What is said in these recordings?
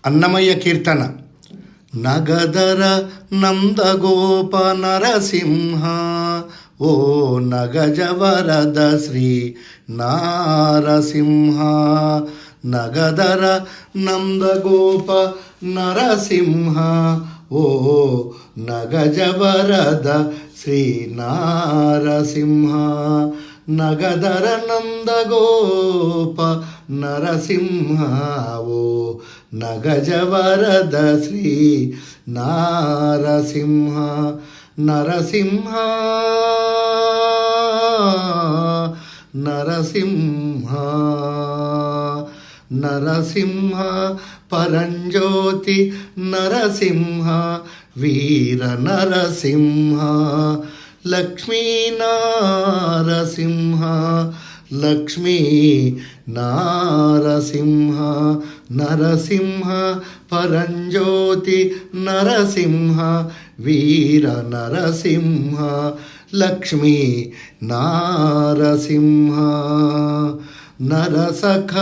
అన్నమయ్య కీర్తన. నగదర నందగోప నరసింహ ఓ నగజవరద శ్రీ నారసింహ. నగదర నందగోప నరసింహ ఓ నగజవరద శ్రీ నారసింహ. నగదర నందగోప నరసింహ ఓ నగజవరద శ్రీ నారసింహ. నరసింహ నరసింహ నరసింహ పరంజ్యోతి నరసింహ వీర నరసింహ. లక్ష్మీ నారసింహ లక్ష్మీ నారసింహ. నరసింహ పరంజ్యోతి నరసింహ వీర నరసింహ. లక్ష్మీ నారసింహ. నరసఖ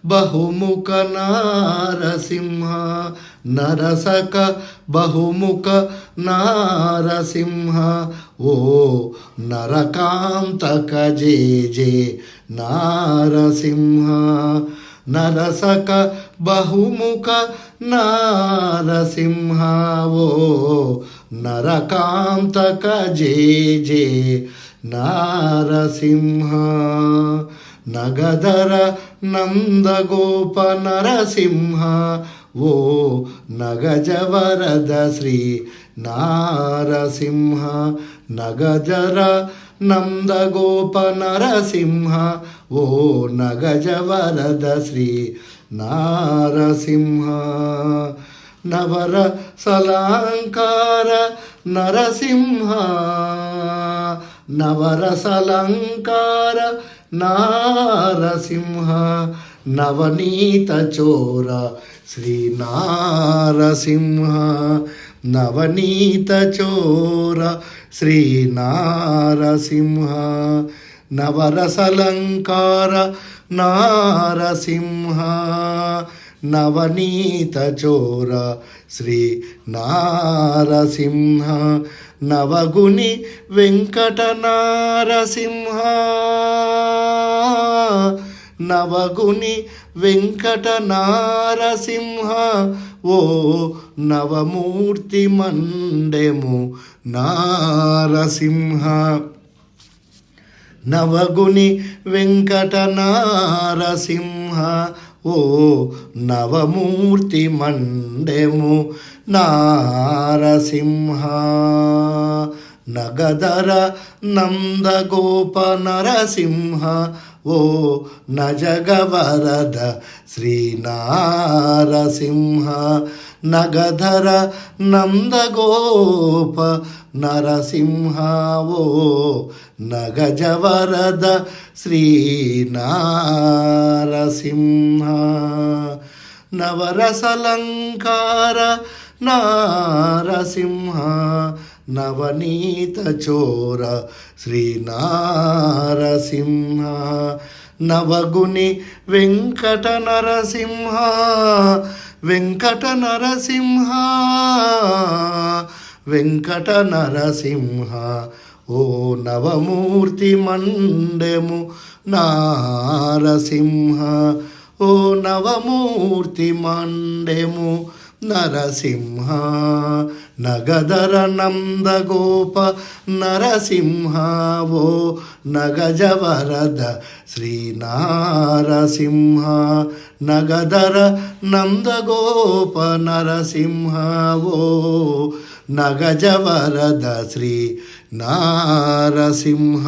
బహుముఖ నారసింహ నరసఖ బహుముఖ నారసింహ ఓ నరకాంతక జే జే నారసింహ. నరసఖ బహుముఖ నారసింహ ఓ నరకాంతక జే జే నారసింహ. నగదర నందగోప నరసింహ ఓ నగజవరద శ్రీ నారసింహ. నగదర నందగోప నరసింహ ఓ నగజవరద శ్రీ నారసింహ. నవర సలంకార నరసింహ నవరసలంకార నారసింహ. నవనీత చోర శ్రీ నారసింహ. నవనీత చోర శ్రీ నారసింహ. నవరసలంకార నారసింహ. నవనీత చోర శ్రీ నారసింహ. నవగుని వెంకట నారసింహ నవగుని వెంకట నారసింహ ఓ నవమూర్తి మండెము నారసింహ. నవగుని వెంకట నారసింహ ఓ నవమూర్తి మండెము నారసింహ. నగదర నందగోప నరసింహ ఓ నజగవరద శ్రీ నారసింహ. నగధర నందగోప నరసింహ ఓ నగజవరద శ్రీ నారసింహ. నవరసలంకార నారసింహ నవనీత చోర శ్రీ నారసింహ. నవగుని వెంకట నరసింహ వెంకట నరసింహ వెంకట నరసింహ ఓ నవమూర్తి మండెము నారసింహ. ఓ నవమూర్తి మండెము నరసింహ. నగదర నందగోప నరసింహ ఓ నగజవరద శ్రీ నారసింహ. నగదర నందగోప నరసింహ ఓ నగజవరద శ్రీ నారసింహ.